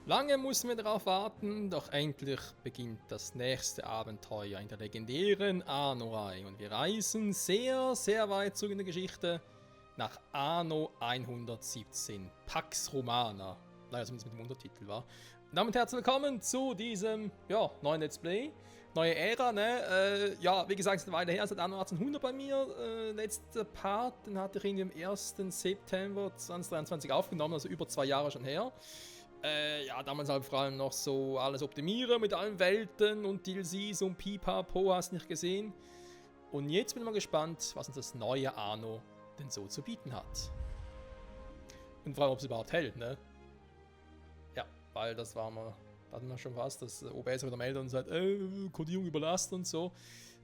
Lange mussten wir darauf warten, doch endlich beginnt das nächste Abenteuer in der legendären Anno-Reihe und wir reisen sehr, sehr weit zurück in der Geschichte nach Anno 117, Pax Romana. Leider zumindest mit dem Untertitel war. Damen und herzlich willkommen zu diesem neuen Let's Play. Neue Ära, ne? Ja, wie gesagt, es ist eine Weile her, seit Anno 1800 bei mir. Letzter Part, den hatte ich irgendwie am 1. September 2023 aufgenommen, also über 2 Jahre schon her. Ja, damals halt vor allem noch so alles optimieren mit allen Welten und DLCs und Pipapo, hast nicht gesehen. Und jetzt bin ich mal gespannt, was uns das neue Anno denn so zu bieten hat. Und vor allem, ob es überhaupt hält, ne? Ja, weil das war mal, da hatten wir schon fast, dass OBS wieder meldet und sagt, Codierung überlastet und so.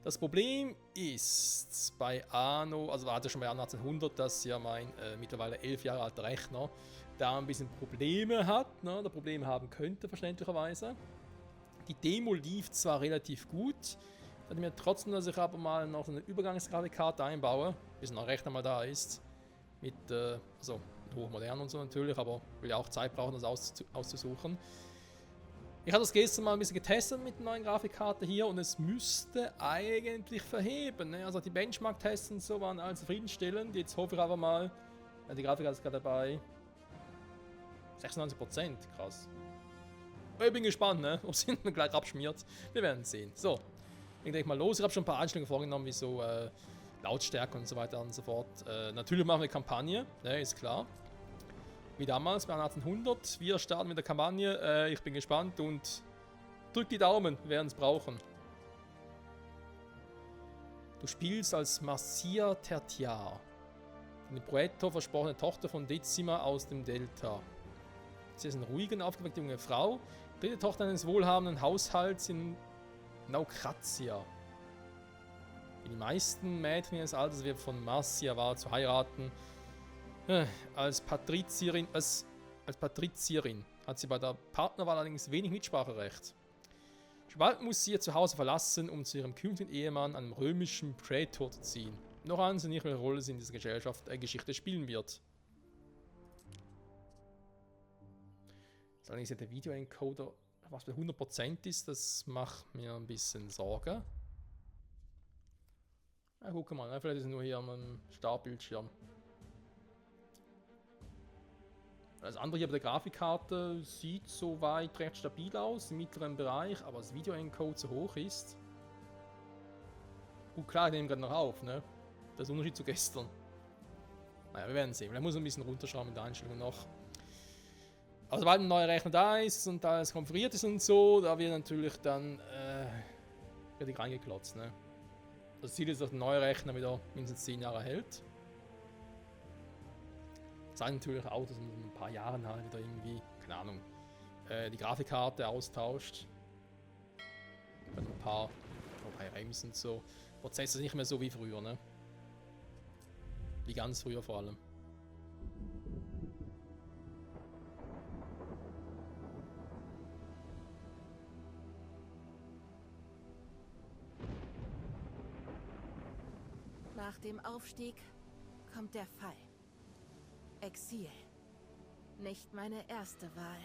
Das Problem ist bei Anno, also war hatte schon bei Anno 1800, dass ja mein mittlerweile 11 Jahre alter Rechner da ein bisschen Probleme hat, ne, oder Probleme haben könnte, verständlicherweise. Die Demo lief zwar relativ gut, dass mir trotzdem, dass ich aber mal noch eine Übergangsgrafikkarte einbaue, bis ein Rechner mal da ist, mit hochmodern und so natürlich, aber will ja auch Zeit brauchen, das auszusuchen. Ich habe das gestern mal ein bisschen getestet mit der neuen Grafikkarte hier und es müsste eigentlich verheben. Ne? Also die Benchmark-Tests und so waren alle zufriedenstellend. Jetzt hoffe ich aber mal, die Grafikkarte ist gerade dabei. 96%, krass. Ich bin gespannt, ne? Ob sie ihn gleich abschmiert. Wir werden sehen. So, ich denke mal los. Ich habe schon ein paar Einstellungen vorgenommen, wie so Lautstärke und so weiter und so fort. Natürlich machen wir eine Kampagne, ne, ist klar. Wie damals bei 1800. Wir starten mit der Kampagne. Ich bin gespannt und drück die Daumen, wir werden es brauchen. Du spielst als Marcia Tertiar, eine Proetto versprochene Tochter von Decima aus dem Delta. Sie ist eine ruhige und aufgeweckte junge Frau, dritte Tochter eines wohlhabenden Haushalts in Naukratia. Wie die meisten Mädchen ihres Alters wird von Marcia wahr zu heiraten. Als Patrizierin hat sie bei der Partnerwahl allerdings wenig Mitspracherecht. Schon bald muss sie ihr Zuhause verlassen, um zu ihrem künftigen Ehemann, einem römischen Prätor, zu ziehen. Noch ahnen sie nicht, welche Rolle sie in dieser Geschichte spielen wird. Allerdings der Videoencoder, was bei 100% ist, das macht mir ein bisschen Sorge. Na, guck mal, vielleicht ist es nur hier am Startbildschirm. Das andere hier bei der Grafikkarte sieht soweit recht stabil aus, im mittleren Bereich, aber das Videoencode so hoch ist. Gut, klar, ich nehme gerade noch auf, ne? Das ist der Unterschied zu gestern. Naja, wir werden sehen. Vielleicht muss ich ein bisschen runterschrauben mit der Einstellung noch. Aber sobald ein neuer Rechner da ist und alles konfiguriert ist und so, da wird natürlich dann richtig reingeklotzt, ne? Das Ziel ist, dass der neue Rechner wieder mindestens 10 Jahre hält. Das heißt natürlich auch, dass man in ein paar Jahren halt wieder irgendwie, keine Ahnung, die Grafikkarte austauscht. Bei ein paar RAMs und so. Prozessor ist nicht mehr so wie früher, ne? Wie ganz früher vor allem. Nach dem Aufstieg kommt der Fall. Exil. Nicht meine erste Wahl.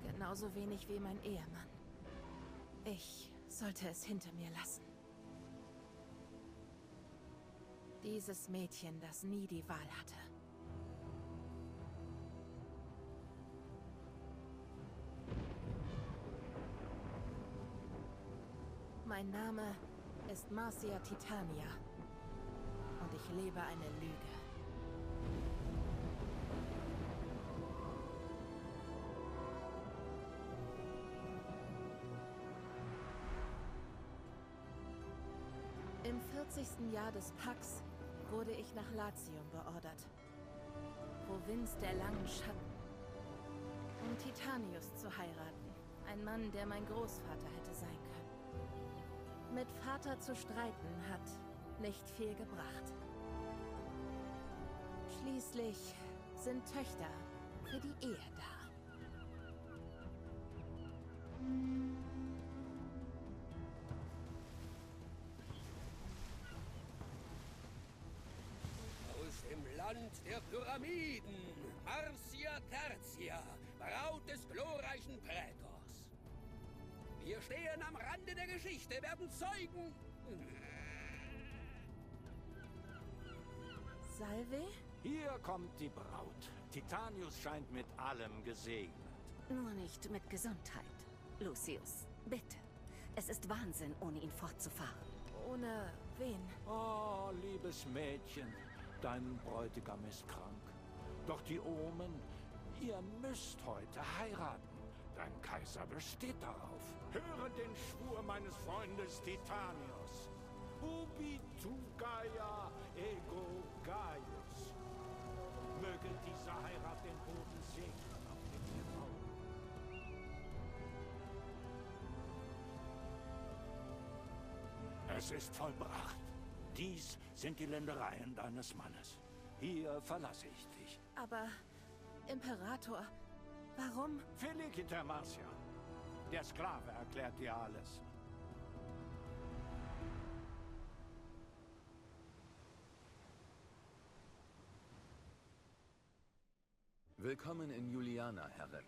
Genauso wenig wie mein Ehemann. Ich sollte es hinter mir lassen. Dieses Mädchen, das nie die Wahl hatte. Mein Name ist Marcia Titania. Und ich lebe eine Lüge. Im 40. Jahr des Pax wurde ich nach Latium beordert. Provinz der langen Schatten. Um Titanius zu heiraten. Ein Mann, der mein Großvater hätte sein können. Mit Vater zu streiten hat nicht viel gebracht. Schließlich sind Töchter für die Ehe da. Aus dem Land der Pyramiden, Marcia Tertia, Braut des glorreichen Wir stehen am Rande der Geschichte, werden Zeugen. Salve? Hier kommt die Braut. Titanius scheint mit allem gesegnet. Nur nicht mit Gesundheit. Lucius, bitte. Es ist Wahnsinn, ohne ihn fortzufahren. Ohne wen? Oh, liebes Mädchen, dein Bräutigam ist krank. Doch die Omen, ihr müsst heute heiraten. Dein Kaiser besteht darauf. Höre den Schwur meines Freundes Titanius. Ubi tu Gaia, ego Gaius. Möge diese Heirat den Boden segnen, auf dem wir bauen. Es ist vollbracht. Dies sind die Ländereien deines Mannes. Hier verlasse ich dich. Aber, Imperator, warum? Feliciter Marcia. Der Sklave erklärt dir alles. Willkommen in Juliana, Herrin.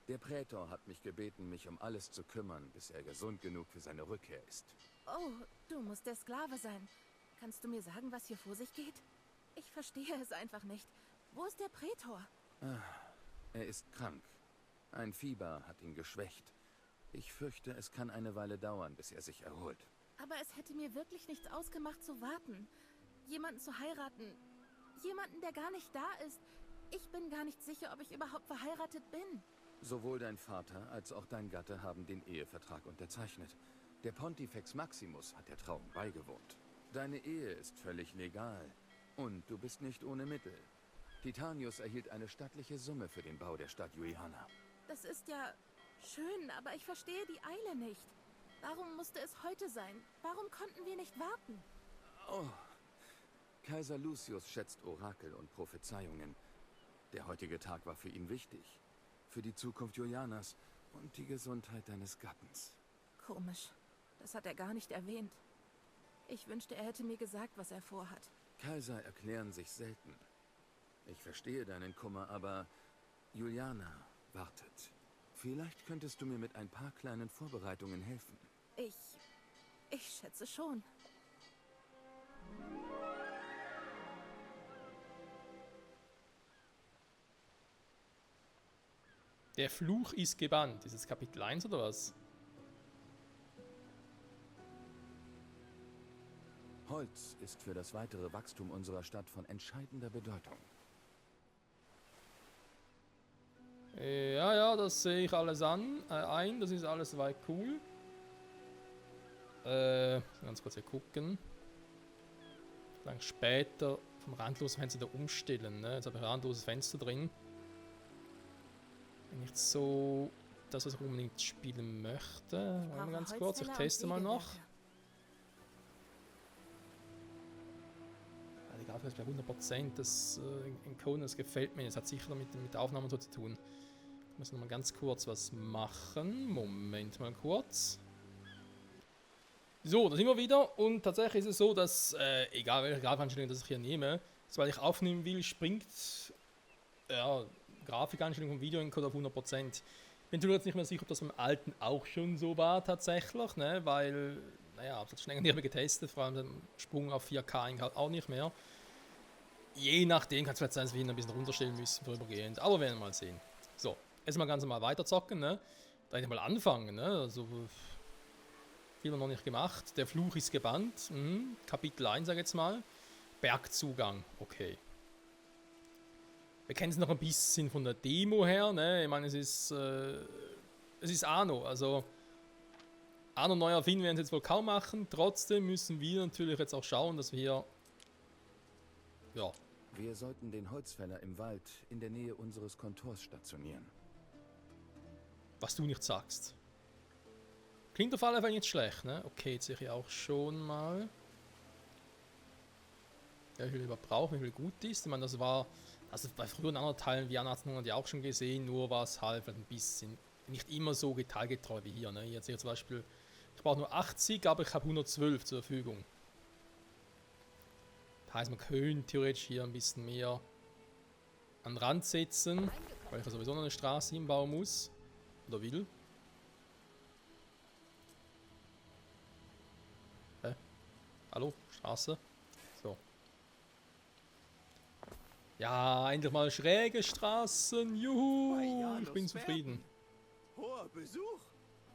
Der Prätor hat mich gebeten, mich um alles zu kümmern, bis er gesund genug für seine Rückkehr ist. Oh, du musst der Sklave sein. Kannst du mir sagen, was hier vor sich geht? Ich verstehe es einfach nicht. Wo ist der Prätor? Er ist krank. Ein Fieber hat ihn geschwächt. Ich fürchte, es kann eine Weile dauern, bis er sich erholt. Aber es hätte mir wirklich nichts ausgemacht zu warten. Jemanden zu heiraten. Jemanden, der gar nicht da ist. Ich bin gar nicht sicher, ob ich überhaupt verheiratet bin. Sowohl dein Vater als auch dein Gatte haben den Ehevertrag unterzeichnet. Der Pontifex Maximus hat der Trauung beigewohnt. Deine Ehe ist völlig legal. Und du bist nicht ohne Mittel. Titanius erhielt eine stattliche Summe für den Bau der Stadt Juliana. Das ist ja schön, aber ich verstehe die Eile nicht. Warum musste es heute sein? Warum konnten wir nicht warten? Oh, Kaiser Lucius schätzt Orakel und Prophezeiungen. Der heutige Tag war für ihn wichtig. Für die Zukunft Julianas und die Gesundheit deines Gattens. Komisch. Das hat er gar nicht erwähnt. Ich wünschte, er hätte mir gesagt, was er vorhat. Kaiser erklären sich selten. Ich verstehe deinen Kummer, aber Juliana wartet. Vielleicht könntest du mir mit ein paar kleinen Vorbereitungen helfen. Ich schätze schon. Der Fluch ist gebannt. Ist es Kapitel 1 oder was? Holz ist für das weitere Wachstum unserer Stadt von entscheidender Bedeutung. Ja, das sehe ich alles ein. Das ist alles soweit cool. Ganz kurz hier gucken. Lang später vom randlosen Fenster da umstellen. Ne? Jetzt habe ich ein randloses Fenster drin. Nicht so das, was ich unbedingt spielen möchte. Mal ganz kurz, ich teste mal noch. Die Grafik ist bei 100%. Das in Conan, das gefällt mir. Das hat sicher mit der Aufnahme so zu tun. Ich muss noch mal ganz kurz was machen. Moment mal kurz. So, da sind wir wieder. Und tatsächlich ist es so, dass, egal welche Grafikeinstellung ich hier nehme, sobald ich aufnehmen will, springt Grafikeinstellung vom Video in Code auf 100%. Ich bin jetzt nicht mehr sicher, ob das beim alten auch schon so war tatsächlich, ne? Weil, naja, ich habe es schon länger getestet, vor allem den Sprung auf 4K halt auch nicht mehr. Je nachdem kann es vielleicht sein, dass wir ihn ein bisschen runterstellen müssen, vorübergehend, aber werden wir mal sehen. So, jetzt mal ganz normal weiterzocken, ne? Da hätte ich mal anfangen, ne? Also, viel haben wir noch nicht gemacht. Der Fluch ist gebannt, Kapitel 1, sag ich jetzt mal. Bergzugang, okay. Wir kennen es noch ein bisschen von der Demo her, ne? Ich meine, es ist Anno, also Anno neu erfinden werden sie jetzt wohl kaum machen. Trotzdem müssen wir natürlich jetzt auch schauen, dass wir Wir sollten den Holzfäller im Wald in der Nähe unseres Kontors stationieren. Was du nicht sagst. Klingt auf alle Fälle nicht schlecht, ne? Okay, jetzt sehe ich auch schon mal. Ja, wie viel wir brauchen, wie viel gut ist. Ich meine, das war, also bei früheren anderen Teilen wie Anno 1800 ja auch schon gesehen, nur war es halt ein bisschen, nicht immer so detailgetreu wie hier, ne? Jetzt hier zum Beispiel, ich brauche nur 80, aber ich habe 112 zur Verfügung. Das heißt, man könnte theoretisch hier ein bisschen mehr an den Rand setzen, weil ich ja sowieso noch eine Straße hinbauen muss. Oder will. Hallo, Straße. So. Ja, endlich mal schräge Straßen. Juhu, ich bin zufrieden. Hoher Besuch.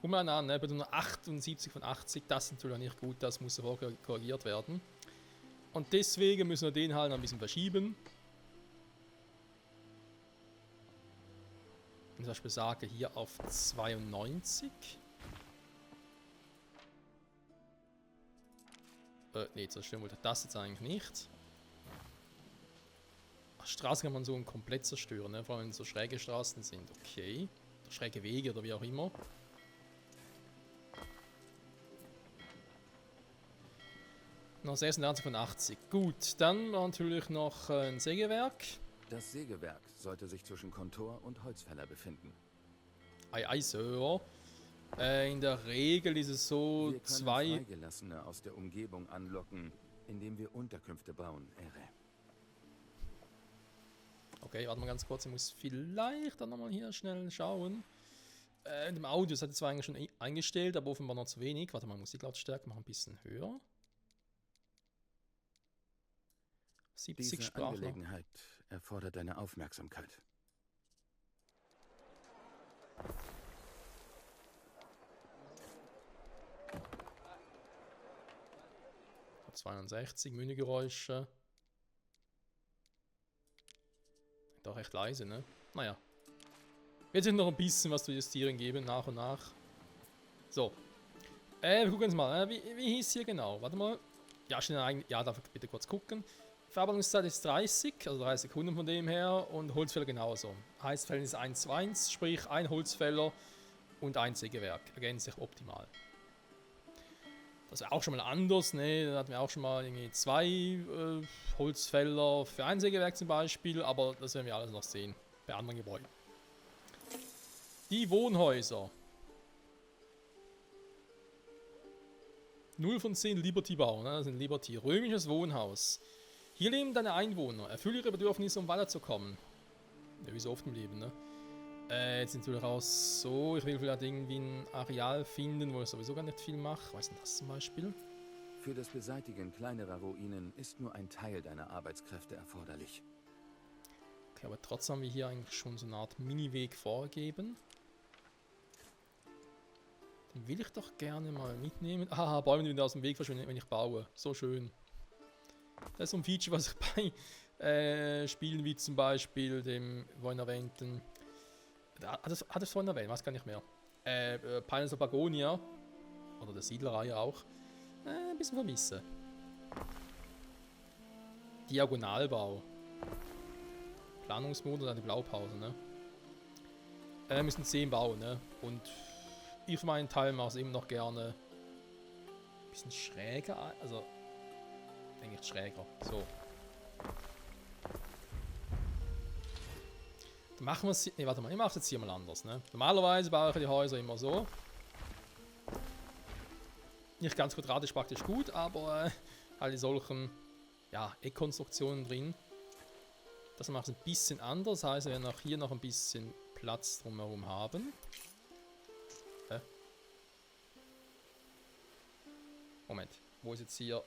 Guck mal an, ne? Bei nur 78 von 80, das ist natürlich nicht gut, das muss sofort korrigiert werden. Und deswegen müssen wir den halt noch ein bisschen verschieben. Ich zum Beispiel sage hier auf 92. Ne, das stimmt, wollte das jetzt eigentlich nicht. Ach, Straßen kann man so komplett zerstören, ne? Vor allem wenn so schräge Straßen sind. Okay. Oder schräge Wege oder wie auch immer. Noch 96 von 80. Gut, dann natürlich noch ein Sägewerk. Das Sägewerk sollte sich zwischen Kontor und Holzfäller befinden. Ei, Sir. In der Regel ist es so, Wir können Freigelassene aus der Umgebung anlocken, indem wir Unterkünfte bauen, Ere. Okay, warte mal ganz kurz. Ich muss vielleicht dann nochmal hier schnell schauen. Im Audio, das hat zwar eigentlich schon eingestellt, aber offenbar noch zu wenig. Warte mal, Musiklautstärke noch ein bisschen höher. 70 Diese Sprachen. Angelegenheit erfordert deine Aufmerksamkeit. noch. 62 Menügeräusche. Doch recht leise, ne? Naja. Wird sich noch ein bisschen was zu justieren geben, nach und nach. So. Wir gucken uns mal. Wie hieß hier genau? Warte mal. Ja, schnell ja, darf ich bitte kurz gucken. Verarbeitungszeit ist 30, also 30 Sekunden von dem her. Und Holzfäller genauso. Heißt Verhältnis 1 zu 1, sprich ein Holzfäller und ein Sägewerk. Ergänzt sich optimal. Das wäre auch schon mal anders, ne? Da hatten wir auch schon mal irgendwie 2 Holzfäller für ein Sägewerk zum Beispiel, aber das werden wir alles noch sehen bei anderen Gebäuden. Die Wohnhäuser. 0 von 10 Liberty-Bau, ne? Das ist ein Liberty. Römisches Wohnhaus. Hier leben deine Einwohner. Erfülle ihre Bedürfnisse, um weiterzukommen. Ja, wie so oft im Leben, ne? Jetzt sind wir raus. So, ich will vielleicht irgendwie ein Areal finden, wo ich sowieso gar nicht viel mache. Was ist denn das zum Beispiel? Für das Beseitigen kleinerer Ruinen ist nur ein Teil deiner Arbeitskräfte erforderlich. Okay, aber trotzdem haben wir hier eigentlich schon so eine Art Mini-Weg vorgegeben. Den will ich doch gerne mal mitnehmen. Ah, Bäume, die wieder aus dem Weg verschwinden, wenn ich baue. So schön. Das ist so ein Feature, was ich bei Spielen wie zum Beispiel dem vorhin erwähnten... Hat es vorhin erwähnt? Was kann ich mehr? Pirates of Pagonia oder der Siedlerreihe auch. Ein bisschen vermisse. Diagonalbau. Planungsmodus oder die Blaupause, ne? Wir müssen 10 bauen, ne? Und ich für meinen Teil mache es eben noch gerne ein bisschen schräger, also denke ich schräger. So. Dann machen wir es. Ne, warte mal, ich mache es jetzt hier mal anders, ne? Normalerweise baue ich die Häuser immer so. Nicht ganz quadratisch praktisch gut, aber halt in solchen ja, Eckkonstruktionen drin. Das macht es ein bisschen anders, heißt, wir werden auch hier noch ein bisschen Platz drumherum haben. Moment, wo ist jetzt hier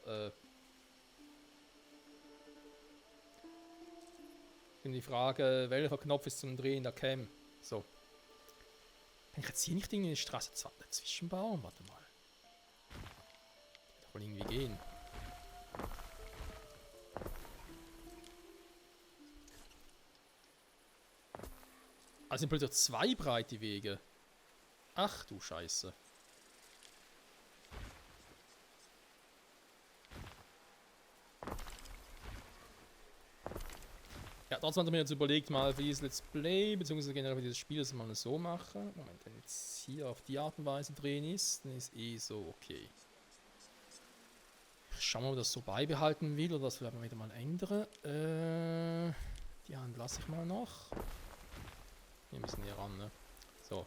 die Frage, welcher Knopf ist zum Drehen der Cam? So. Kann ich jetzt hier nicht irgendwie eine Straße dazwischen bauen? Warte mal. Wird doch wohl irgendwie gehen. Also sind plötzlich 2 breite Wege. Ach du Scheiße. Ja, trotzdem hat mir jetzt überlegt, mal für dieses Let's Play, beziehungsweise generell für dieses Spiel, dass ich mal so mache. Moment, wenn jetzt hier auf die Art und Weise drehen ist, dann ist eh so okay. Schauen wir mal, ob das so beibehalten will oder das werden wir wieder mal ändern. Die Hand lasse ich mal noch. Wir müssen hier ran, ne? So.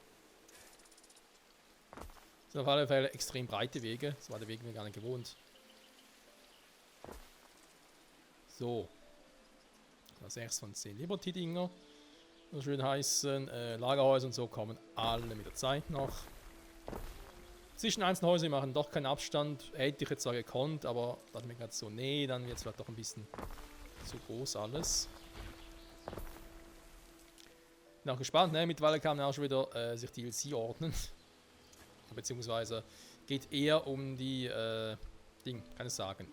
Das sind auf alle Fälle extrem breite Wege. Das war der Weg mir gar nicht gewohnt. So. 6 von 10 Liberty-Dinger. Das schön heißen. Lagerhäuser und so kommen alle mit der Zeit noch. Zwischen einzelnen Häusern machen doch keinen Abstand. Hätte ich jetzt zwar gekonnt, aber dachte mir gerade so, nee, dann wird es vielleicht doch ein bisschen zu groß alles. Bin auch gespannt, ne? Mittlerweile kann man auch schon wieder sich DLC ordnen. Beziehungsweise geht eher um die, kann ich sagen,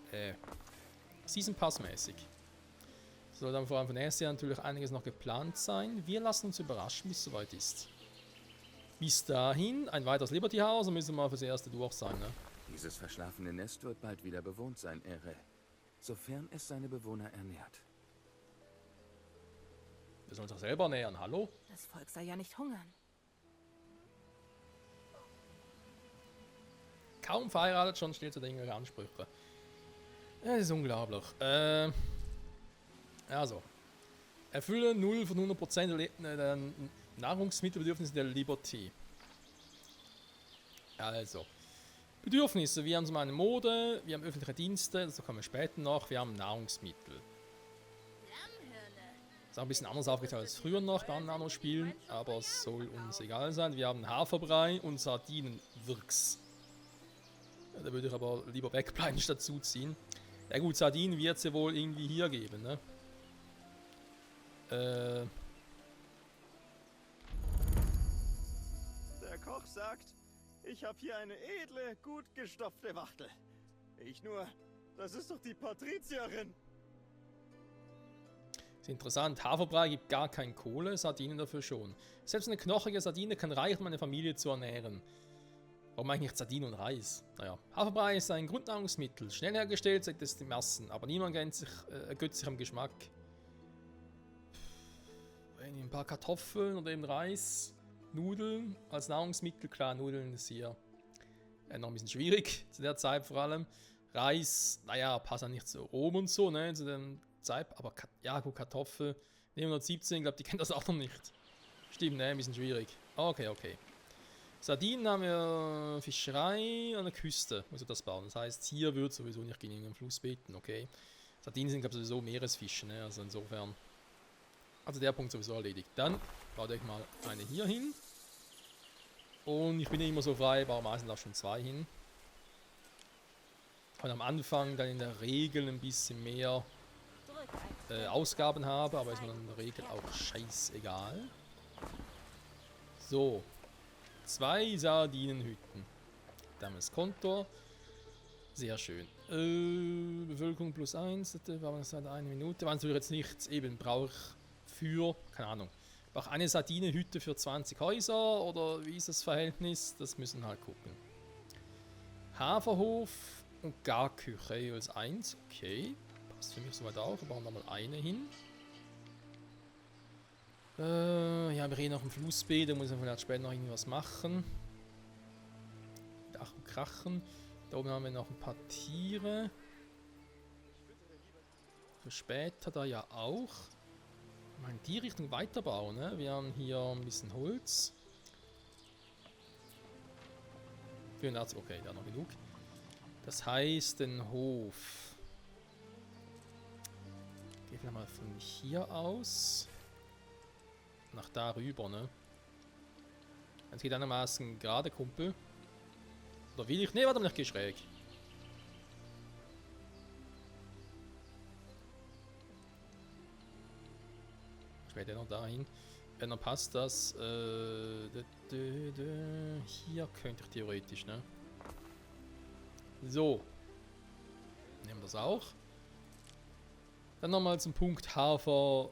Season Pass mäßig. Soll dann vor allem von nächstes Jahr natürlich einiges noch geplant sein. Wir lassen uns überraschen, bis es soweit ist. Bis dahin, ein weiteres Liberty House und müssen wir mal fürs erste durch sein, ne? Dieses verschlafene Nest wird bald wieder bewohnt sein, Ere. Sofern es seine Bewohner ernährt. Wir sollen uns doch selber nähern, hallo? Das Volk soll ja nicht hungern. Kaum verheiratet, schon stellt er irgendwelche Ansprüche. Das ist unglaublich. Also. Erfülle 0 von 100% der Nahrungsmittelbedürfnisse der Liberty. Also. Bedürfnisse. Wir haben zum einen Mode, wir haben öffentliche Dienste, dazu kommen wir später noch, wir haben Nahrungsmittel. Ist auch ein bisschen anders aufgeteilt als früher noch bei anderen Nano-Spielen, aber es soll uns egal sein. Wir haben Haferbrei und Sardinenwürks. Ja, da würde ich aber lieber wegbleiben, statt zuziehen. Ja gut, Sardinen wird es ja wohl irgendwie hier geben, ne? Der Koch sagt, ich habe hier eine edle, gut gestopfte Wachtel. Ich nur, das ist doch die Patrizierin. Ist interessant, Haferbrei gibt gar kein Kohle, Sardinen dafür schon. Selbst eine knochige Sardine kann reichen, um eine Familie zu ernähren. Warum eigentlich Sardinen und Reis? Naja, Haferbrei ist ein Grundnahrungsmittel. Schnell hergestellt, sagt es die Massen, aber niemand ergötzt sich am Geschmack. Ein paar Kartoffeln oder eben Reis, Nudeln als Nahrungsmittel. Klar, Nudeln ist hier noch ein bisschen schwierig, zu der Zeit vor allem. Reis, naja, passt ja nicht zu Rom und so, ne, zu dem Zeit, aber ja, gut, Kartoffel, 917, ich glaube, die kennt das auch noch nicht. Stimmt, ne, ein bisschen schwierig. Okay, okay. Sardinen haben wir Fischerei an der Küste, muss ich das bauen. Das heißt, hier wird sowieso nicht gegen den Fluss beten, okay. Sardinen sind, glaube ich, sowieso Meeresfische, ne, also insofern. Also der Punkt sowieso erledigt. Dann baut euch mal eine hier hin. Und ich bin ja immer so frei, baue meistens auch schon 2 hin. Und am Anfang dann in der Regel ein bisschen mehr Ausgaben habe, aber ist mir dann in der Regel auch scheißegal. So. 2 Sardinenhütten. Damals Konto. Sehr schön. Bevölkerung plus 1, das war seit 1 Minute. War natürlich jetzt nichts, eben brauche ich für, keine Ahnung, brauche eine Sardinenhütte für 20 Häuser oder wie ist das Verhältnis? Das müssen wir halt gucken. Haferhof und Garküche jeweils 1, okay. Passt für mich soweit auch, wir brauchen da mal eine hin. Ja, wir reden noch im Flussbett, da muss ich vielleicht später noch irgendwas machen. Ach und Krachen. Da oben haben wir noch ein paar Tiere. Für später da ja auch. Mal in die Richtung weiterbauen, ne? Wir haben hier ein bisschen Holz. 84, okay, da noch genug. Das heißt, den Hof. Geht mal von hier aus. Nach da rüber, ne? Jetzt geht einigermaßen gerade, Kumpel. Oder will ich? Ne, warte mal, ich gehe schräg. Später noch dahin. Dann passt das. Hier könnte ich theoretisch, ne? So. Nehmen wir das auch. Dann nochmal zum Punkt Haferhof.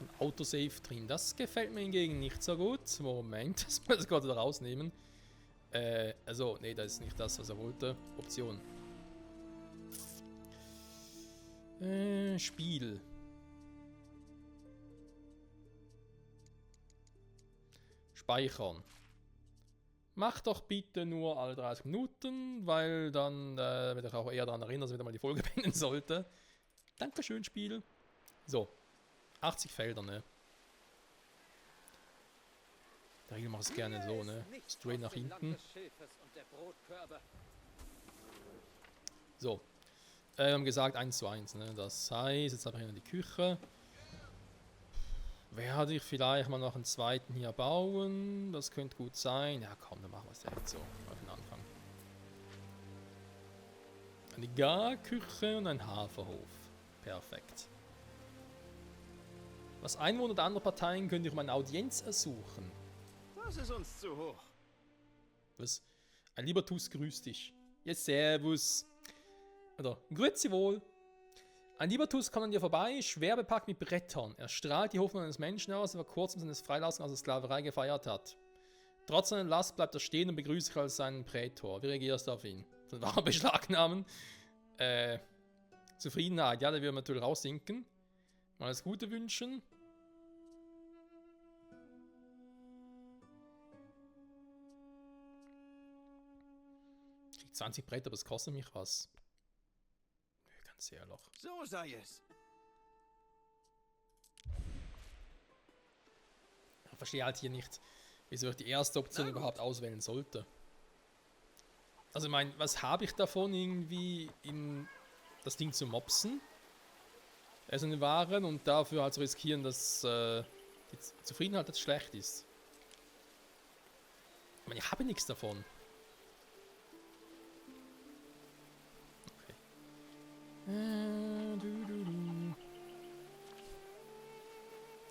Ein Autosave drin. Das gefällt mir hingegen nicht so gut. Moment, das muss ich gerade wieder rausnehmen. Also, nee, das ist nicht das, was er wollte. Option. Spiel. Speichern. Mach doch bitte nur alle 30 Minuten, weil dann werde ich auch eher daran erinnern, dass ich wieder mal die Folge beenden sollte. Dankeschön, Spiel. So. 80 Felder, ne? Der Regel macht es gerne so, ne? Straight nach hinten. So. Wir haben gesagt 1:1, ne? Das heißt, jetzt habe ich hier die Küche. Werde ich vielleicht mal noch einen zweiten hier bauen? Das könnte gut sein. Ja komm, dann machen wir es direkt so auf den Anfang. Eine Garküche und ein Haferhof. Perfekt. Was Einwohner der anderen Parteien könnt ihr um eine Audienz ersuchen. Das ist uns zu hoch. Was? Ein Libertus grüßt dich. Ja, servus. Oder, grüezi wohl. Ein Libertus kommt an dir vorbei, schwer bepackt mit Brettern. Er strahlt die Hoffnung eines Menschen aus, der vor kurzem seines Freilassung aus der Sklaverei gefeiert hat. Trotz seiner Last bleibt er stehen und begrüßt dich als seinen Prätor. Wie reagierst du auf ihn? Das war beschlagnahmen. Zufriedenheit, ja, der will natürlich raussinken. Mal alles Gute wünschen. Ich krieg 20 Bretter, aber es kostet mich was. Nö, ganz ehrlich. So sei es. Ich verstehe halt hier nicht, wieso ich die erste Option überhaupt auswählen sollte. Also ich meine, was habe ich davon, irgendwie in das Ding zu mopsen? Also eine Waren und dafür halt zu riskieren, dass die Zufriedenheit jetzt schlecht ist. Ich meine, ich habe nichts davon. Okay.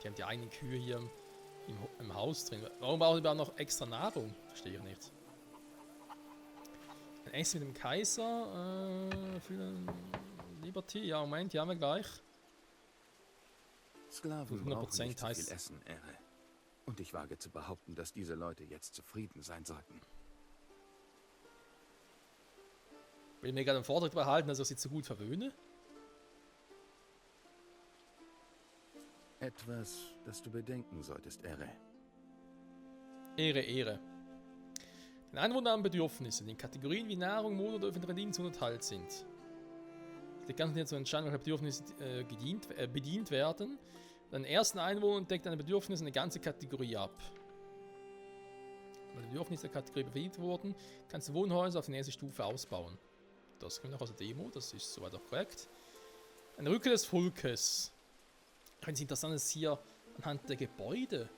Die haben die eigenen Kühe hier im Haus drin. Warum brauchen die noch extra Nahrung? Verstehe ich nicht. Ein Essen mit dem Kaiser. Für Liberty. Ja, Moment, die haben wir gleich. Sklaven 100% brauchen nicht so heißt- viel Essen, Ehre. Und ich wage zu behaupten, dass diese Leute jetzt zufrieden sein sollten. Will mir gerade einen Vortrag behalten, dass ich sie zu gut verwöhne? Etwas, das du bedenken solltest, Ehre. Ehre, Ehre. Den Einwohnern haben Bedürfnisse, die in Kategorien wie Nahrung, Mode oder öffentliche Dienste unterteilt sind. Es liegt ganz nicht zu entscheiden, welche Bedürfnisse bedient werden. Den ersten Einwohner deckt eine Bedürfnis eine ganze Kategorie ab. Wenn die Bedürfnisse der Kategorie bedient wurden, kannst du Wohnhäuser auf die nächste Stufe ausbauen. Das kommt noch aus der Demo, das ist soweit auch korrekt. Eine Rückkehr des Volkes. Ich finde es interessant, dass hier anhand der Gebäude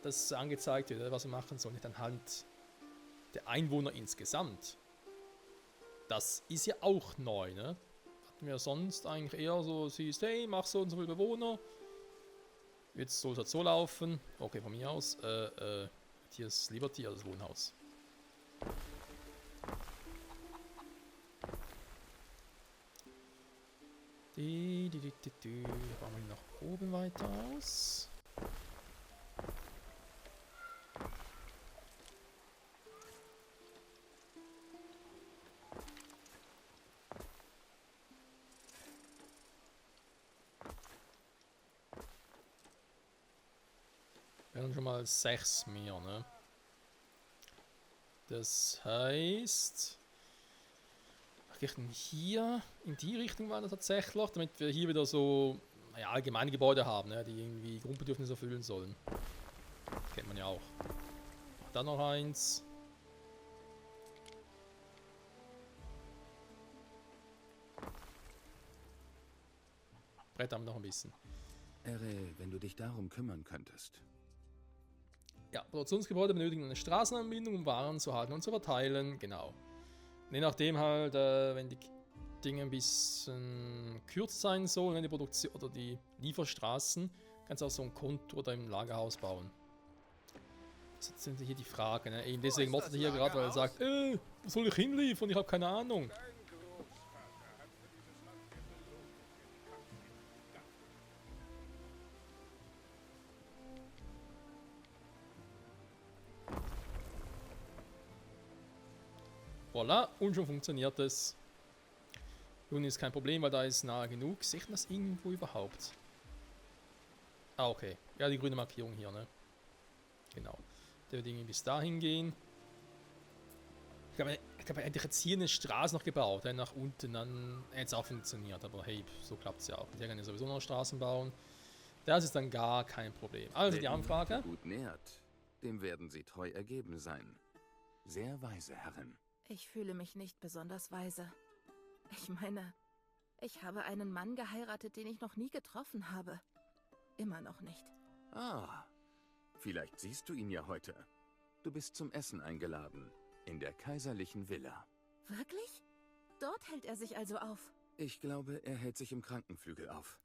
das angezeigt wird, was wir machen sollen, nicht anhand der Einwohner insgesamt. Das ist ja auch neu, ne? Hatten wir sonst eigentlich eher so, siehst, hey, mach so und so viele Bewohner. Jetzt soll es halt so laufen. Okay, von mir aus. Hier ist Liberty, also das Wohnhaus. Bauen wir nach oben weiter aus. Wir haben schon mal 6 mehr, ne? Das heißt... Richten hier in die Richtung weiter tatsächlich, damit wir hier wieder so naja, allgemeine Gebäude haben, ne, die irgendwie Grundbedürfnisse erfüllen sollen. Kennt man ja auch. Dann noch eins. Brett haben wir noch ein bisschen. Ehre, wenn du dich darum kümmern könntest. Ja, Produktionsgebäude benötigen eine Straßenanbindung, um Waren zu halten und zu verteilen. Genau. Je nachdem halt, wenn die Dinge ein bisschen kürzer sein sollen, die Produktion oder die Lieferstraßen, kannst du auch so ein Konto oder im Lagerhaus bauen. Das sind hier die Fragen. Ne? Eben deswegen mottet er hier gerade, weil er sagt, wo soll ich hinliefern? Ich habe keine Ahnung. Voilà, und schon funktioniert es. Nun ist kein Problem, weil da ist nahe genug. Sehe ich das irgendwo überhaupt? Ah, okay. Ja, die grüne Markierung hier, ne? Genau. Der wird irgendwie bis dahin gehen. Ich glaube, er hätte jetzt hier eine Straße noch gebaut, nach unten, dann hätte es auch funktioniert. Aber hey, so klappt es ja auch. Die können ja sowieso noch Straßen bauen. Das ist dann gar kein Problem. Also die Anfrage. Gut nähert, dem werden sie treu ergeben sein. Sehr weise Herren. Ich fühle mich nicht besonders weise. Ich meine, ich habe einen Mann geheiratet, den ich noch nie getroffen habe. Immer noch nicht. Ah, vielleicht siehst du ihn ja heute. Du bist zum Essen eingeladen. In der kaiserlichen Villa. Wirklich? Dort hält er sich also auf. Ich glaube, er hält sich im Krankenflügel auf.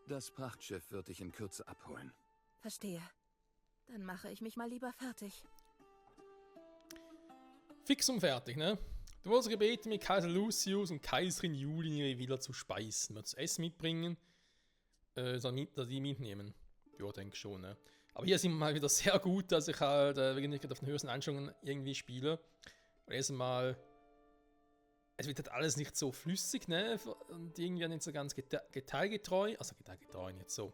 Das Prachtschiff wird dich in Kürze abholen. Verstehe. Dann mache ich mich mal lieber fertig. Fix und fertig, ne? Du wurdest gebeten, mit Kaiser Lucius und Kaiserin Julie in ihre Villa zu speisen. Willst du Essen mitbringen? Die mitnehmen. Ja, denke schon, ne? Aber hier sind wir mal wieder sehr gut, dass ich halt wegen nicht auf den höchsten Einstellungen irgendwie spiele. Und erstmal, es wird halt alles nicht so flüssig, ne? Und irgendwie nicht so ganz detailgetreu. Also detailgetreu, nicht so.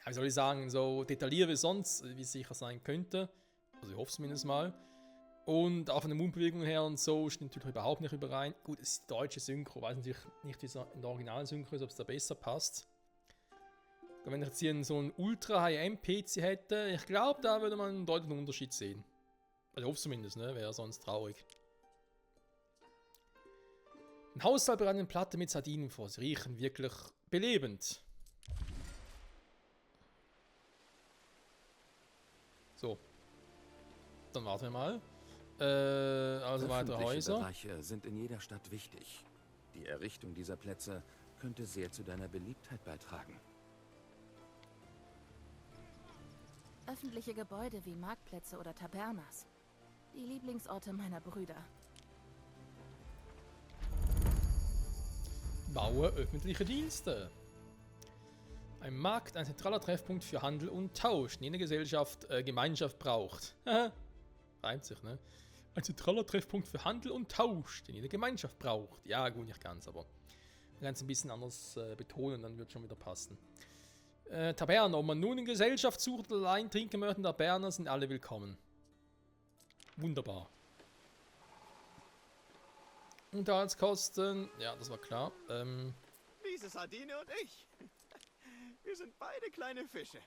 Ja, wie soll ich sagen, so detailliert wie sonst, wie es sicher sein könnte. Also ich hoffe es zumindest mal. Und auch von der Mundbewegung her und so stimmt natürlich überhaupt nicht überein. Gut, es ist die deutsche Synchro, weiß natürlich nicht, wie es in der originalen Synchro ist, ob es da besser passt. Und wenn ich jetzt hier so einen Ultra-High-End-PC hätte, ich glaube, da würde man einen deutlichen Unterschied sehen. Also ich hoffe zumindest, ne? Wäre sonst traurig. Ein Haushalt bereitet eine Platte mit Sardinen vor. Sie riechen wirklich belebend. So. Dann warten wir mal. Also weitere Häuser. Bereiche sind in jeder Stadt wichtig. Die Errichtung dieser Plätze könnte sehr zu deiner Beliebtheit beitragen. Öffentliche Gebäude wie Marktplätze oder Tabernas. Die Lieblingsorte meiner Brüder. Baue öffentliche Dienste. Ein Markt, ein zentraler Treffpunkt für Handel und Tausch, den jede Gemeinschaft braucht. Reimt sich, ne? Ein zentraler Treffpunkt für Handel und Tausch, den jede Gemeinschaft braucht. Ja, gut, nicht ganz, aber man kann es ein bisschen anders betonen, dann wird es schon wieder passen. Taverne, ob man nun in Gesellschaft sucht oder allein trinken möchte, Taberner sind alle willkommen. Wunderbar. Unterhaltskosten, ja, das war klar. Diese Sardine und ich. Wir sind beide kleine Fische.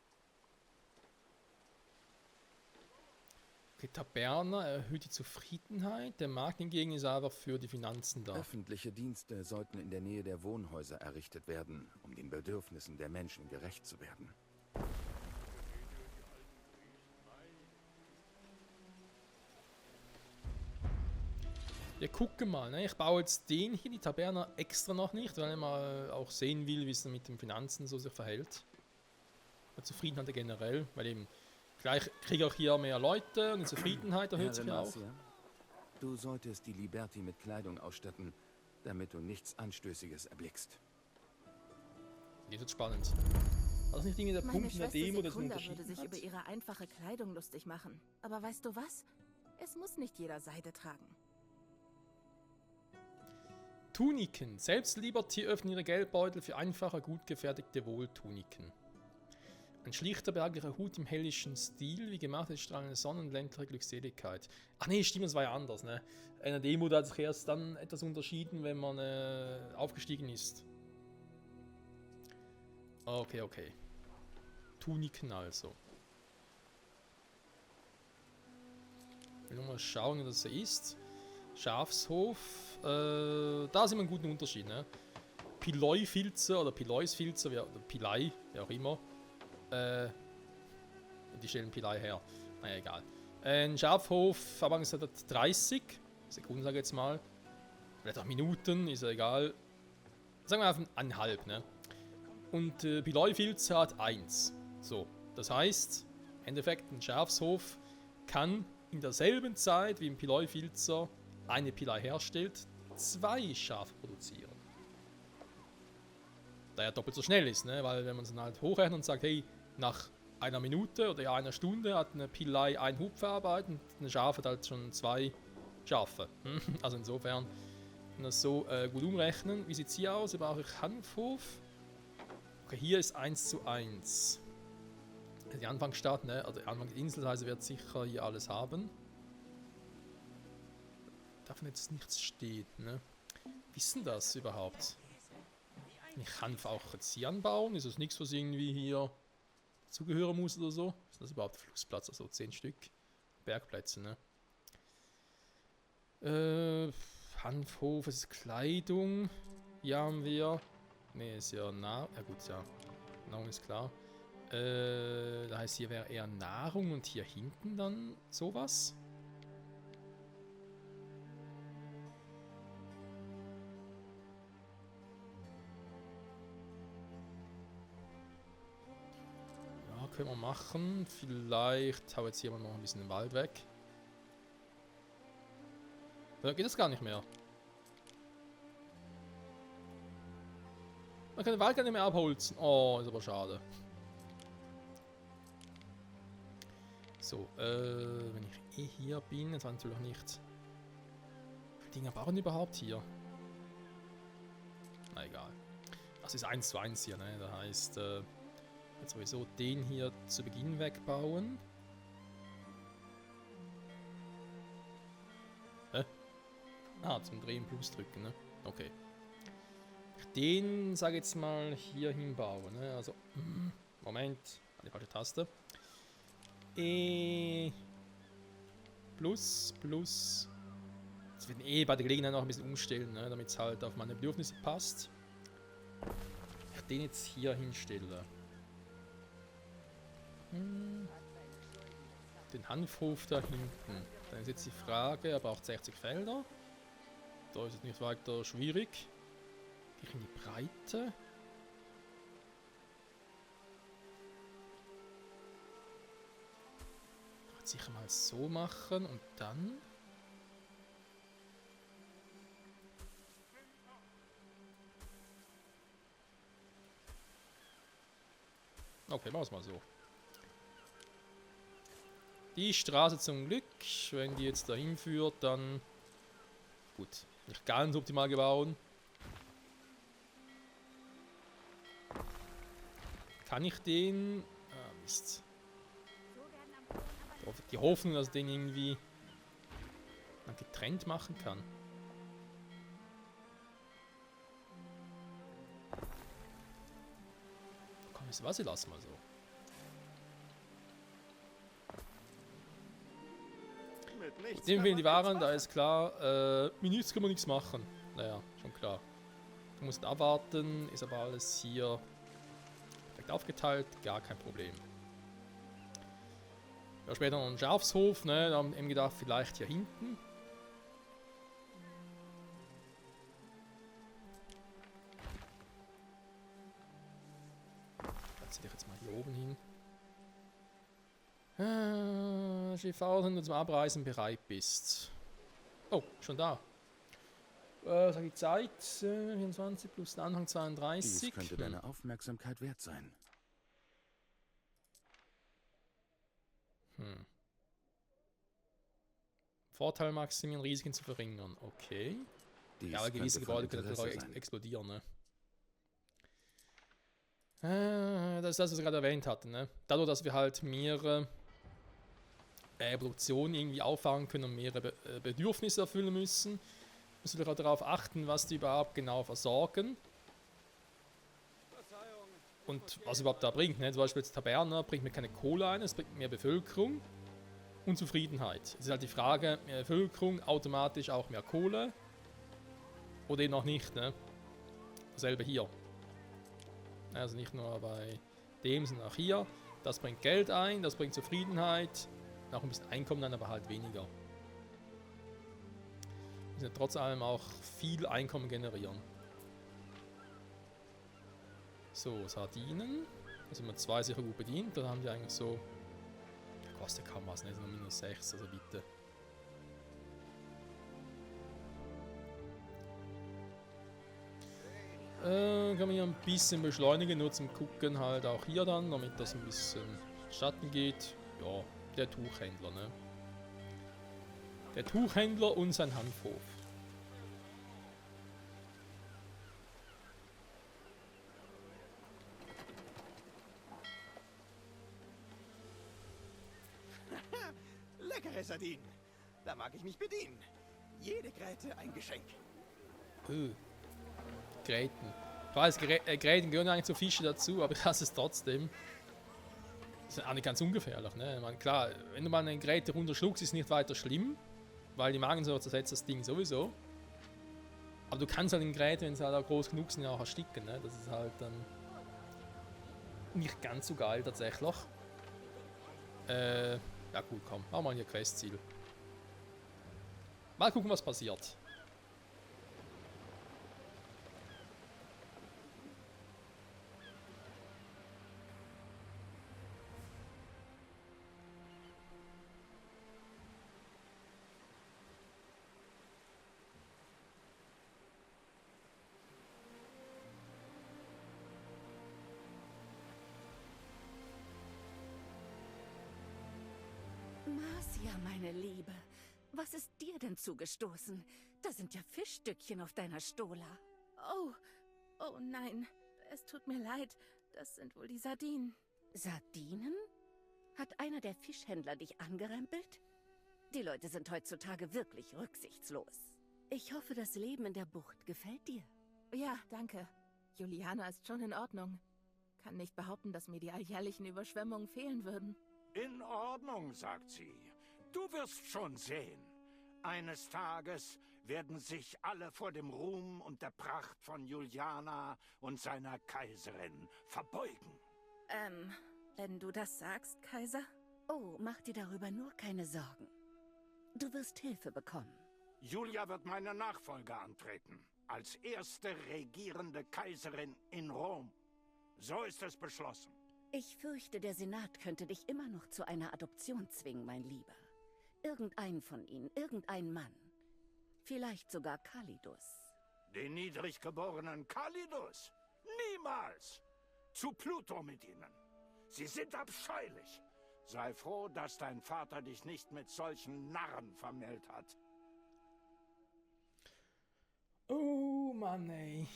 Okay, Taberner erhöht die Zufriedenheit. Der Markt hingegen ist aber für die Finanzen da. Öffentliche Dienste sollten in der Nähe der Wohnhäuser errichtet werden, um den Bedürfnissen der Menschen gerecht zu werden. Ja, gucke mal, ne? Ich baue jetzt den hier, die Taberner, extra noch nicht, weil ich mal auch sehen will, wie es dann mit den Finanzen so sich verhält. Die Zufriedenheit generell, weil eben gleich kriege ich auch hier mehr Leute und die Zufriedenheit erhöht sich ja auch. Du solltest die Liberty mit Kleidung ausstatten, damit du nichts Anstößiges erblickst. Das wird spannend. Also nicht irgendwie der Meine Punkt in der Schwester Demo, das Sekunda unterschieden würde sich hat. über ihre einfache Kleidung lustig machen. Aber weißt du was? Es muss nicht jeder Seide tragen. Tuniken. Selbst Liberty öffnen ihre Geldbeutel für einfache, gut gefertigte Wohltuniken. Ein schlichter, behaglicher Hut im hellischen Stil, wie gemacht ist strahlende Sonne und ländliche Glückseligkeit. Ach nee, stimmt, das war ja anders, ne? In der Demo hat sich erst dann etwas unterschieden, wenn man aufgestiegen ist. Okay, okay. Tuniken also. Ich will nur mal schauen, wie das so ist. Schafshof. Da sehen wir einen guten Unterschied, ne? Piloi-Filze oder Pilois-Filze, oder Pilei, wie auch immer. Die stellen Pilei her. Naja, egal. Ein Schafhof, aber es hat 30 Sekunden, sage ich jetzt mal. Vielleicht auch Minuten, ist ja egal. Sagen wir einfach 1,5, ne? Und Piloi-Filze hat 1. So, das heißt, im Endeffekt, ein Schafshof kann in derselben Zeit, wie ein Piloi-Filzer eine Pilei herstellt, 2 Schafe produzieren. Da er doppelt so schnell ist, ne? Weil wenn man es dann halt hochrechnet und sagt, hey, nach einer Minute oder einer Stunde hat eine Pilei ein Hub verarbeitet und eine Schaf hat halt schon 2 Schafe. Also insofern kann man das so gut umrechnen. Wie sieht es hier aus? Hier brauche ich Hanfhof. Okay, hier ist 1:1. Die Anfangsstadt, ne? Also die Anfangsinsel, das heißt, wird sicher hier alles haben. Davon jetzt nichts steht, ne? Wissen das überhaupt? Ich Hanf auch jetzt hier anbauen? Ist das nichts, was irgendwie hier zugehören muss oder so? Ist das überhaupt Flussplatz? Also 10 Stück Bergplätze, ne? Hanfhof, es ist Kleidung. Hier haben wir. Ne, ist ja nah. Ja gut, ja. Nahrung ist klar. Das heißt, hier wäre eher Nahrung und hier hinten dann sowas. Ja, können wir machen. Vielleicht hau jetzt hier mal noch ein bisschen den Wald weg. Oder geht das gar nicht mehr? Man kann den Wald gar nicht mehr abholzen. Oh, ist aber schade. So, wenn ich hier bin, jetzt war natürlich nicht. Wie viele Dinger bauen überhaupt hier? Na egal. Das ist 1:1 hier, ne? Das heißt, jetzt sowieso den hier zu Beginn wegbauen. Ah, zum Drehen Plus drücken, ne? Okay. Den, sage jetzt mal, hier hinbauen, ne? Also, Moment, die falsche Taste. Plus. Jetzt werden bei der Gelegenheit noch ein bisschen umstellen, ne? Damit es halt auf meine Bedürfnisse passt. Ich den jetzt hier hinstelle. Den Hanfhof da hinten. Dann ist jetzt die Frage, er braucht 60 Felder. Da ist es nicht weiter schwierig. Gehe ich in die Breite. Ich würde sicher mal so machen und dann. Okay, machen wir es mal so. Die Straße zum Glück, wenn die jetzt dahin führt, dann. Gut, nicht ganz optimal gebaut. Kann ich den... Ah, Mist. Die Hoffnung, dass ich den irgendwie getrennt machen kann. Komm, wisst ihr was? Ich lasse mal so. Mit dem fehlen die Waren, da ist klar. Mit nichts kann man nichts machen. Naja, schon klar. Du musst abwarten, ist aber alles hier aufgeteilt, gar kein Problem. Ja, später noch ein Schafshof, ne? Da haben wir eben gedacht, vielleicht hier hinten. Setze dich jetzt mal hier oben hin. Schiffauer, wenn du zum Abreisen bereit bist. Oh, schon da. Sag die Zeit, 24 plus den Anfang 32. Dies könnte deine Aufmerksamkeit wert sein. Vorteil maximieren, Risiken zu verringern. Okay. Dies Ja, aber gewisse Gebäude können natürlich auch explodieren, ne? Das ist das, was ich gerade erwähnt hatte, ne? Dadurch, dass wir halt mehrere Produktionen irgendwie auffahren können und mehrere Bedürfnisse erfüllen müssen, müssen wir darauf achten, was die überhaupt genau versorgen. Und was überhaupt da bringt. Ne? Zum Beispiel jetzt Taberna bringt mir keine Kohle ein, es bringt mehr Bevölkerung und Zufriedenheit. Es ist halt die Frage, mehr Bevölkerung, automatisch auch mehr Kohle. Oder eben noch nicht. Ne? Dasselbe hier. Also nicht nur bei dem, sondern auch hier. Das bringt Geld ein, das bringt Zufriedenheit. Auch ein bisschen Einkommen dann, aber halt weniger. Wir müssen trotz allem auch viel Einkommen generieren. So, Sardinen. Da sind wir 2 sicher gut bedient. Da haben die eigentlich so. Kostet kaum was, ne? Nur -6, also bitte. Kann man hier ein bisschen beschleunigen, nur zum Gucken halt auch hier dann, damit das ein bisschen Schatten geht. Ja, der Tuchhändler, ne? Der Tuchhändler und sein Hanfhof. Leckere Sardinen. Da mag ich mich bedienen. Jede Gräte ein Geschenk. Gräten. Ich weiß, Gräten gehören eigentlich zu Fische dazu, aber das ist trotzdem. Das ist auch nicht ganz ungefährlich, ne? Ich meine, klar, wenn du mal eine Gräte runterschluckst, ist nicht weiter schlimm, weil die Magensäure zersetzt das Ding sowieso. Aber du kannst halt in Gräten, wenn sie halt auch groß genug sind, ja auch ersticken, ne? Das ist halt dann. nicht ganz so geil tatsächlich. Ja gut, komm, machen wir hier Questziel. Mal gucken, was passiert. Marcia, meine Liebe, was ist dir denn zugestoßen? Da sind ja Fischstückchen auf deiner Stola. Oh, oh nein. Es tut mir leid. Das sind wohl die Sardinen. Sardinen? Hat einer der Fischhändler dich angerempelt? Die Leute sind heutzutage wirklich rücksichtslos. Ich hoffe, das Leben in der Bucht gefällt dir. Ja, danke. Juliana ist schon in Ordnung. Kann nicht behaupten, dass mir die alljährlichen Überschwemmungen fehlen würden. In Ordnung, sagt sie. Du wirst schon sehen. Eines Tages werden sich alle vor dem Ruhm und der Pracht von Juliana und seiner Kaiserin verbeugen. Wenn du das sagst, Kaiser? Oh, mach dir darüber nur keine Sorgen. Du wirst Hilfe bekommen. Julia wird meine Nachfolger antreten. Als erste regierende Kaiserin in Rom. So ist es beschlossen. Ich fürchte, der Senat könnte dich immer noch zu einer Adoption zwingen, mein Lieber. Irgendeinen von ihnen, irgendein Mann. Vielleicht sogar Kalidus. Den niedrig geborenen Kalidus? Niemals! Zu Pluto mit ihnen. Sie sind abscheulich. Sei froh, dass dein Vater dich nicht mit solchen Narren vermählt hat. Oh Mann, ey.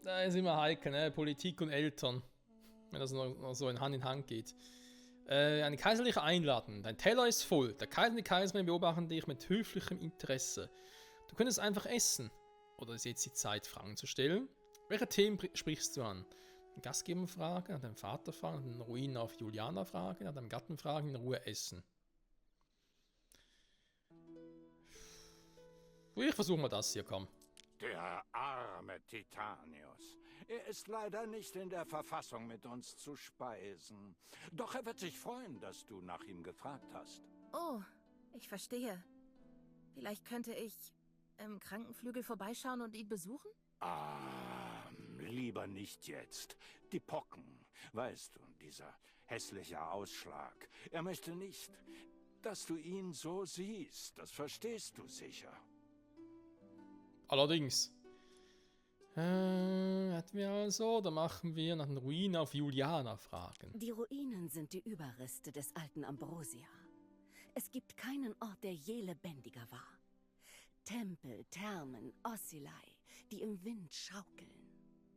Da ist immer heikel, ne? Politik und Eltern. Wenn das noch so in Hand geht. Eine kaiserliche Einladung. Dein Teller ist voll. Der Kaiser und die Kaiserin beobachten dich mit höflichem Interesse. Du könntest einfach essen. Oder ist jetzt die Zeit, Fragen zu stellen? Welche Themen sprichst du an? Den Gastgeber fragen, an deinen Vater fragen, an den Ruinen auf Juliana fragen, an deinem Gatten fragen, in Ruhe essen. Ich versuche mal das hier, komm. Der arme Titanius. Er ist leider nicht in der Verfassung, mit uns zu speisen. Doch er wird sich freuen, dass du nach ihm gefragt hast. Oh, ich verstehe. Vielleicht könnte ich im Krankenflügel vorbeischauen und ihn besuchen? Lieber nicht jetzt. Die Pocken, weißt du, dieser hässliche Ausschlag. Er möchte nicht, dass du ihn so siehst. Das verstehst du sicher. Allerdings. Hatten wir also, da machen wir nach den Ruinen auf Juliana fragen. Die Ruinen sind die Überreste des alten Ambrosia. Es gibt keinen Ort, der je lebendiger war. Tempel, Thermen, Ossilei, die im Wind schaukeln.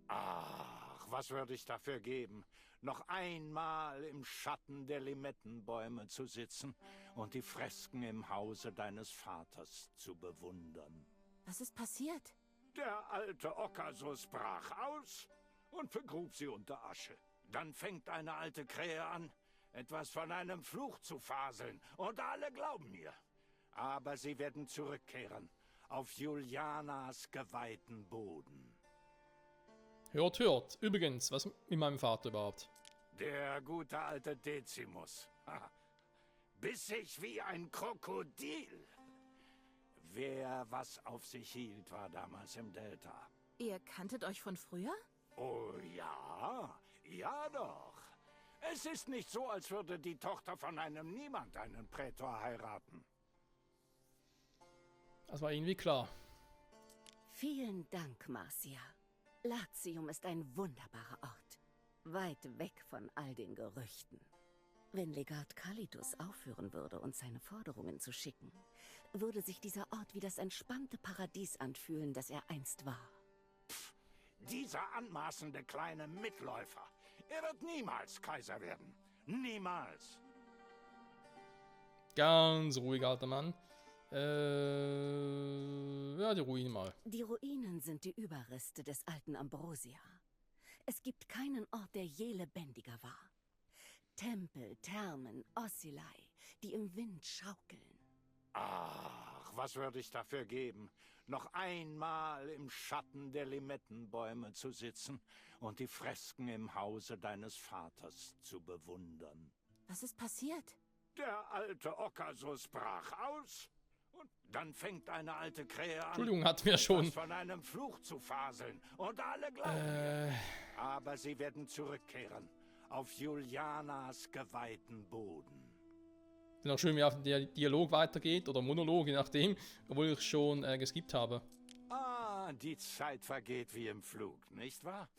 Ach, was würde ich dafür geben, noch einmal im Schatten der Limettenbäume zu sitzen und die Fresken im Hause deines Vaters zu bewundern. Was ist passiert? Der alte Okkasus brach aus und vergrub sie unter Asche. Dann fängt eine alte Krähe an, etwas von einem Fluch zu faseln, und alle glauben mir. Aber sie werden zurückkehren auf Julianas geweihten Boden. Hört, hört. Übrigens, was mit meinem Vater überhaupt? Der gute alte Decimus. Biss sich wie ein Krokodil. Wer was auf sich hielt, war damals im Delta. Ihr kanntet euch von früher? Oh ja, ja doch. Es ist nicht so, als würde die Tochter von einem Niemand einen Prätor heiraten. Das war irgendwie klar. Vielen Dank, Marcia. Latium ist ein wunderbarer Ort. Weit weg von all den Gerüchten. Wenn Legat Kalidus aufhören würde, uns seine Forderungen zu schicken, würde sich dieser Ort wie das entspannte Paradies anfühlen, das er einst war. Dieser anmaßende kleine Mitläufer. Er wird niemals Kaiser werden. Niemals. Ganz ruhig, alter Mann. Ja, die Ruinen mal. Die Ruinen sind die Überreste des alten Ambrosia. Es gibt keinen Ort, der je lebendiger war. Tempel, Thermen, Ossilei, die im Wind schaukeln. Ach, was würde ich dafür geben, noch einmal im Schatten der Limettenbäume zu sitzen und die Fresken im Hause deines Vaters zu bewundern. Was ist passiert? Der alte Okasus brach aus und dann fängt eine alte Krähe an, Entschuldigung, hatten wir schon. von einem Fluch zu faseln. Und alle glauben ihr. Aber sie werden zurückkehren auf Julianas geweihten Boden. Ist auch schön, wie auch der Dialog weitergeht oder Monolog, je nachdem, obwohl ich schon geskippt habe. Ah, die Zeit vergeht wie im Flug, nicht wahr?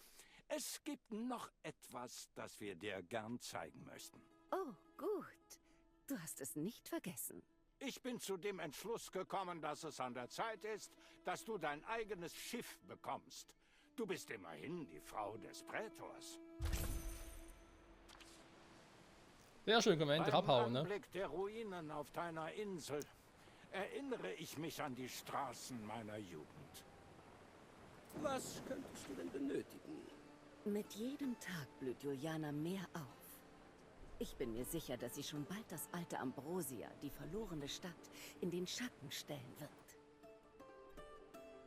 Es gibt noch etwas, das wir dir gern zeigen möchten. Oh, gut. Du hast es nicht vergessen. Ich bin zu dem Entschluss gekommen, dass es an der Zeit ist, dass du dein eigenes Schiff bekommst. Du bist immerhin die Frau des Prätors. Sehr schön, können wir endlich abhauen, ne? Beim Anblick der Ruinen auf deiner Insel erinnere ich mich an die Straßen meiner Jugend. Was könntest du denn benötigen? Mit jedem Tag blüht Juliana mehr auf. Ich bin mir sicher, dass sie schon bald das alte Ambrosia, die verlorene Stadt, in den Schatten stellen wird.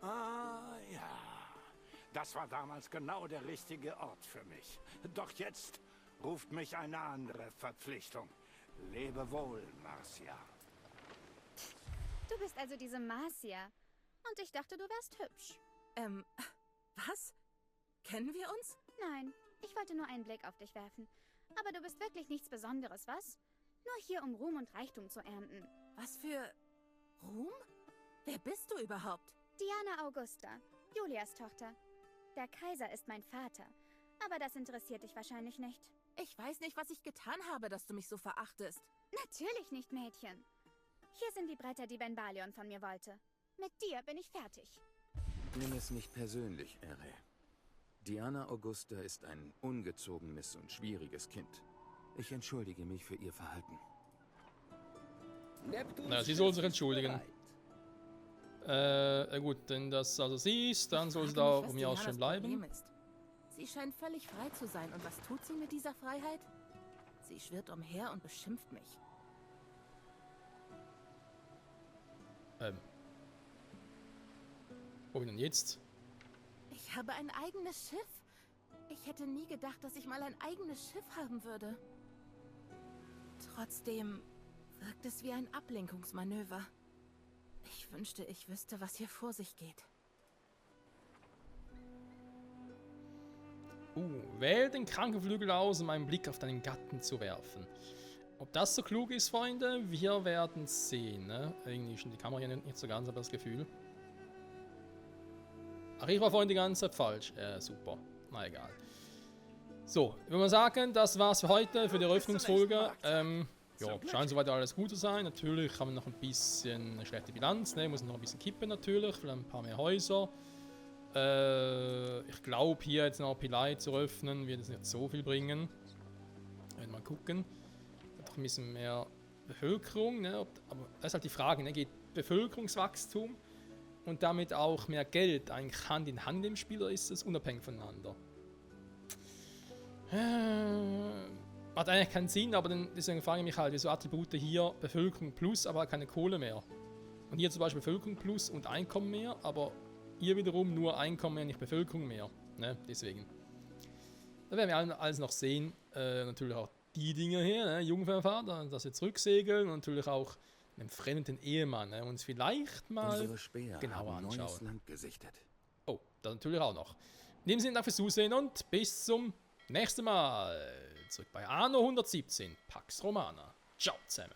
Ah, ja. Das war damals genau der richtige Ort für mich. Doch jetzt ruft mich eine andere Verpflichtung. Lebe wohl, Marcia. Du bist also diese Marcia. Und ich dachte, du wärst hübsch. Was? Kennen wir uns? Nein, ich wollte nur einen Blick auf dich werfen. Aber du bist wirklich nichts Besonderes, was? Nur hier, um Ruhm und Reichtum zu ernten. Was für Ruhm? Wer bist du überhaupt? Diana Augusta, Julias Tochter. Der Kaiser ist mein Vater. Aber das interessiert dich wahrscheinlich nicht. Ich weiß nicht, was ich getan habe, dass du mich so verachtest. Natürlich nicht, Mädchen. Hier sind die Bretter, die Ben Balion von mir wollte. Mit dir bin ich fertig. Nimm es nicht persönlich, Ere. Diana Augusta ist ein ungezogenes und schwieriges Kind. Ich entschuldige mich für ihr Verhalten. Na, sie soll sich entschuldigen. Gut, wenn das also sie ist, dann soll sie da von mir aus schön bleiben. Sie scheint völlig frei zu sein. Und was tut sie mit dieser Freiheit? Sie schwirrt umher und beschimpft mich. Wo bin denn jetzt? Ich habe ein eigenes Schiff. Ich hätte nie gedacht, dass ich mal ein eigenes Schiff haben würde. Trotzdem wirkt es wie ein Ablenkungsmanöver. Ich wünschte, ich wüsste, was hier vor sich geht. Wähl den Krankenflügel aus, um einen Blick auf deinen Gatten zu werfen. Ob das so klug ist, Freunde, wir werden sehen. Ne? Irgendwie ist die Kamera hier nicht so ganz, aber das Gefühl. Ach, ich war vorhin die ganze Zeit falsch. Super. Na egal. So, ich würde mal sagen, das war's für heute, für die Eröffnungsfolge. Ja, scheint soweit alles gut zu sein. Natürlich haben wir noch ein bisschen eine schlechte Bilanz. Ne? Muss noch ein bisschen kippen natürlich, vielleicht ein paar mehr Häuser. Ich glaube, hier jetzt noch Pilei zu öffnen, wird es nicht so viel bringen. Mal gucken. Doch ein bisschen mehr Bevölkerung. Ne? Aber das ist halt die Frage, ne? Geht Bevölkerungswachstum und damit auch mehr Geld eigentlich Hand in Hand im Spiel, oder ist es unabhängig voneinander? Hat eigentlich keinen Sinn, aber deswegen frage ich mich halt, wieso Attribute hier Bevölkerung plus, aber keine Kohle mehr. Und hier zum Beispiel Bevölkerung plus und Einkommen mehr, aber hier wiederum nur Einkommen mehr, nicht Bevölkerung mehr. Ne? Deswegen. Da werden wir alles noch sehen. Natürlich auch die Dinge hier, ne? Jungfernfahrt, dass wir zurücksegeln und natürlich auch einen fremden Ehemann, ne? Uns vielleicht mal Unsere Späher genauer haben neues anschauen. Land gesichtet. Oh, das natürlich auch noch. In dem Sinne, danke fürs Zusehen und bis zum nächsten Mal. Zurück bei Anno 117, Pax Romana. Ciao zusammen.